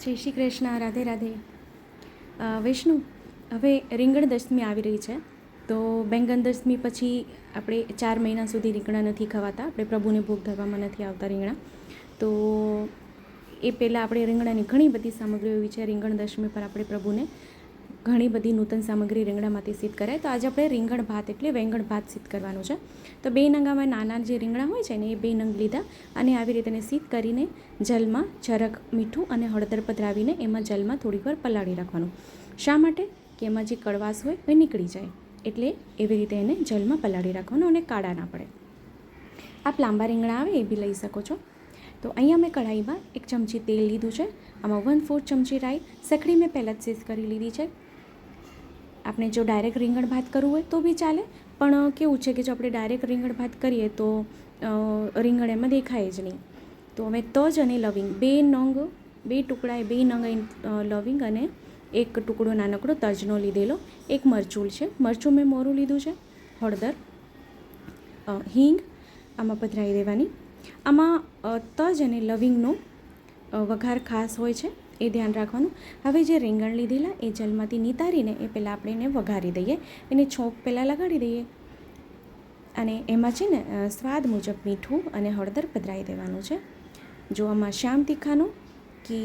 જય શ્રી કૃષ્ણ, રાધે રાધે. વિષ્ણુ, હવે રીંગણ દશમી આવી રહી છે, તો બેંગન દશમી પછી આપણે 4 મહિના સુધી રીંગણા નથી ખવાતા, આપણે પ્રભુને ભોગ ધરવામાં નથી આવતા રીંગણા. તો એ પહેલાં આપણે રીંગણાની ઘણી બધી સામગ્રીઓ એવી છે. રીંગણ દશમી પર આપણે પ્રભુને ઘણી બધી નૂતન સામગ્રી રીંગણામાંથી સિદ્ધ કરાય. તો આજે આપણે રીંગણ ભાત એટલે વેંગણ ભાત સિદ્ધ કરવાનું છે. તો 2 નંગામાં નાના જે રીંગણા હોય છે ને એ 2 નંગ લીધા અને આવી રીતે સિદ્ધ કરીને જલમાં જરાક મીઠું અને હળદર પધરાવીને એમાં જલમાં થોડીક વાર પલાળી રાખવાનું. શા માટે? કે એમાં જે કડવાશ હોય એ નીકળી જાય, એટલે એવી રીતે એને જલમાં પલાળી રાખવાનું અને કાળા ના પડે. આપ લાંબા રીંગણા આવે એ બી લઈ શકો છો. તો અહીંયા મેં કઢાઈમાં 1 ચમચી તેલ લીધું છે. આમાં 1/4 ચમચી રાઈ સખડી મેં પહેલાં જ સિદ્ધ કરી લીધી છે. આપણે જો ડાયરેક્ટ રીંગણ ભાત કરવું હોય તો બી ચાલે, પણ કેવું છે કે જો આપણે ડાયરેક્ટ રીંગણ ભાત કરીએ તો રીંગણ એમાં દેખાય જ નહીં. તો હવે તજ અને લવિંગ 2 ટુકડા 2 નંગ લવિંગ અને 1 ટુકડો નાનકડો તજનો લીધેલો. 1 મરચું છે, મરચું મેં મોરું લીધું છે. હળદર, હિંગ આમાં પધરાવી દેવાની. આમાં તજ અને લવિંગનો વઘાર ખાસ હોય છે, એ ધ્યાન રાખવાનું. હવે જે રીંગણ લીધેલા એ જલમાંથી નિતારીને એ પહેલાં આપણે એને વઘારી દઈએ, એને છોંક પહેલાં લગાડી દઈએ અને એમાં છે ને સ્વાદ મુજબ મીઠું અને હળદર પધરાવી દેવાનું છે. જો આમાં શ્યામ તીખાનો કે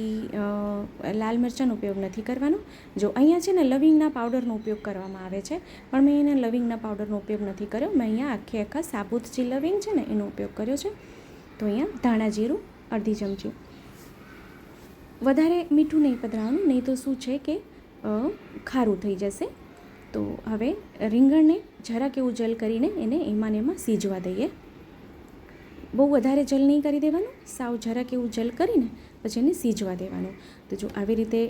લાલ મરચાંનો ઉપયોગ નથી કરવાનો. જો અહીંયા છે ને લવિંગના પાવડરનો ઉપયોગ કરવામાં આવે છે, પણ મેં એને લવિંગના પાવડરનો ઉપયોગ નથી કર્યો. મેં અહીંયા આખા સાબુત જે લવિંગ છે ને એનો ઉપયોગ કર્યો છે. તો અહીંયા ધાણા જીરું અડધી ચમચી. વધારે મીઠું નહીં પધરાવવાનું, નહીં તો શું છે કે ખારું થઈ જશે. તો હવે રીંગણને જરાક એવું જલ કરીને એને એમાં સીજવા દઈએ. બહુ વધારે જલ નહીં કરી દેવાનું, સાવ જરાક એવું જલ કરીને પછી એને સીજવા દેવાનું. તો જો આવી રીતે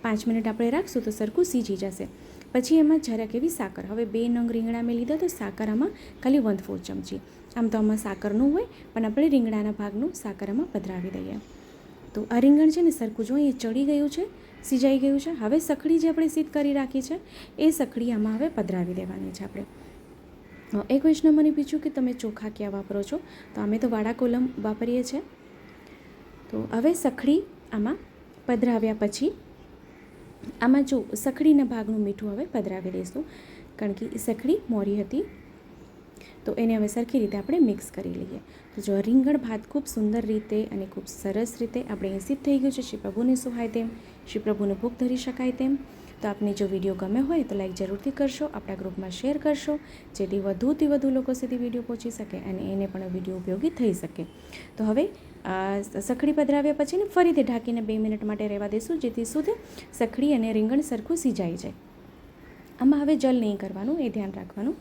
5 મિનિટ આપણે રાખશું તો સરખું સીજી જશે. પછી એમાં જરાક એવી સાકર, હવે 2 નંગ રીંગણા મેં લીધા તો સાકર આમાં ખાલી 1/4 ચમચી. આમ તો આમાં સાકરનું હોય, પણ આપણે રીંગણાના ભાગનું સાકર આમાં પધરાવી દઈએ. તો આ રીંગણ છે ને સરખું જો એ ચડી ગયું છે, સિજાઈ ગયું છે. હવે સખડી જે આપણે સિદ્ધ કરી રાખી છે એ સખડી આમાં હવે પધરાવી દેવાની છે આપણે. એક વૈષ્ણવ મને પૂછ્યું કે તમે ચોખા ક્યાં વાપરો છો? તો અમે તો વાડા કોલમ વાપરીએ છીએ. તો હવે સખડી આમાં પધરાવ્યા પછી આમાં જો સખડીના ભાગનું મીઠું હવે પધરાવી દઈશું, કારણ કે એ સખડી મોરી હતી. તો એને હવે સરખી રીતે આપણે મિક્સ કરી લઈએ. તો જો રીંગણ ભાત ખૂબ સુંદર રીતે અને ખૂબ સરસ રીતે આપણે અહીં સિદ્ધ થઈ ગયું છે. શ્રી પ્રભુને સુહાય તેમ, શ્રી પ્રભુને ભોગ ધરી શકાય તેમ. તો આપને જો વિડીયો ગમે હોય તો લાઈક જરૂરથી કરશો, આપણા ગ્રુપમાં શેર કરશો, જેથી વધુથી વધુ લોકો સુધી વિડીયો પહોંચી શકે અને એને પણ વિડીયો ઉપયોગી થઈ શકે. તો હવે સખડી પધરાવ્યા પછી ને ફરીથી ઢાંકીને 2 મિનિટ માટે રહેવા દઈશું, જેથી શુદ્ધ સખડી અને રીંગણ સરખું સિજાઈ જાય. આમાં હવે જલ નહીં કરવાનું, એ ધ્યાન રાખવાનું.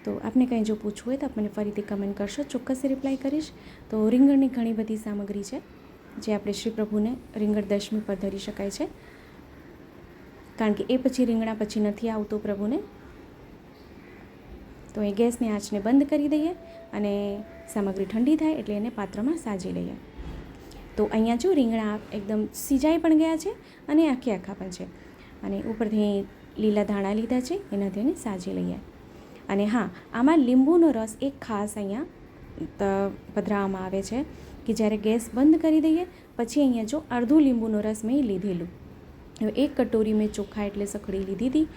તો આપને કંઈ જો પૂછવું હોય તો આપ મને ફરીથી કમેન્ટ કરશો, ચોક્કસ રિપ્લાય કરીશ. તો રીંગણની ઘણી બધી સામગ્રી છે જે આપણે શ્રી પ્રભુને રીંગણ દશમી પર ધરી શકાય છે, કારણ કે એ પછી રીંગણા પછી નથી આવતું પ્રભુને. તો એ ગેસની આંચને બંધ કરી દઈએ અને સામગ્રી ઠંડી થાય એટલે એને પાત્રમાં સાજી લઈએ. તો અહીંયા જો રીંગણા એકદમ સિજાઈ પણ ગયા છે અને આખા પણ છે, અને ઉપરથી લીલા ધાણા લીધા છે એનાથી એને સાજી લઈએ. અને હા, આમાં લીંબુનો રસ એક ખાસ અહીંયા પધરાવવામાં આવે છે કે જ્યારે ગેસ બંધ કરી દઈએ પછી અહીંયા જો અડધું લીંબુનો રસ મેં લીધેલું. હવે 1 કટોરી મેં ચોખા એટલે સખડી લીધી હતી,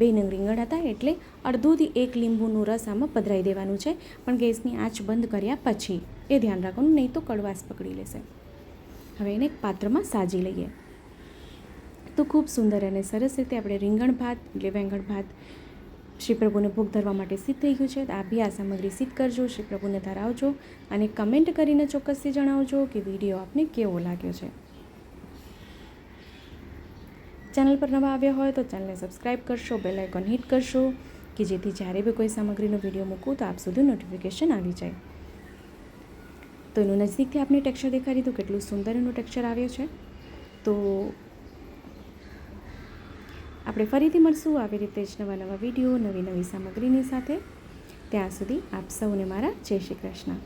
2 નંગ રીંગણ હતા એટલે અડધુંથી 1 લીંબુનું રસ આમાં પધરાવી દેવાનું છે, પણ ગેસની આંચ બંધ કર્યા પછી. એ ધ્યાન રાખવાનું, નહીં તો કડવાશ પકડી લેશે. હવે એને એક પાત્રમાં સાજી લઈએ. તો ખૂબ સુંદર અને સરસ રીતે આપણે રીંગણ ભાત એટલે વેંગણ ભાત શ્રી પ્રભુને ભોગ ધરવા માટે સિદ્ધ થઈ ગયું છે. આપ બી આ સામગ્રી સિદ્ધ કરજો, શ્રી પ્રભુને ધરાવજો અને કમેન્ટ કરીને ચોક્કસથી જણાવજો કે વિડીયો આપને કેવો લાગ્યો છે. ચેનલ પર નવા આવ્યા હોય તો ચેનલને સબસ્ક્રાઈબ કરશો, બેલ આઇકોન હિટ કરશો કે જેથી જ્યારે બી કોઈ સામગ્રીનો વિડીયો મૂકું તો આપ સુધી નોટિફિકેશન આવી જાય. તો એનું નજીકથી આપને ટેક્સચર દેખાડી દઉં, કેટલું સુંદર એનું ટેક્સચર આવ્યું છે. તો આપણે ફરીથી મળશું આવી રીતે જ નવા વિડીયો, નવી સામગ્રીની સાથે. ત્યાં સુધી આપ સૌને મારા જય શ્રી કૃષ્ણ.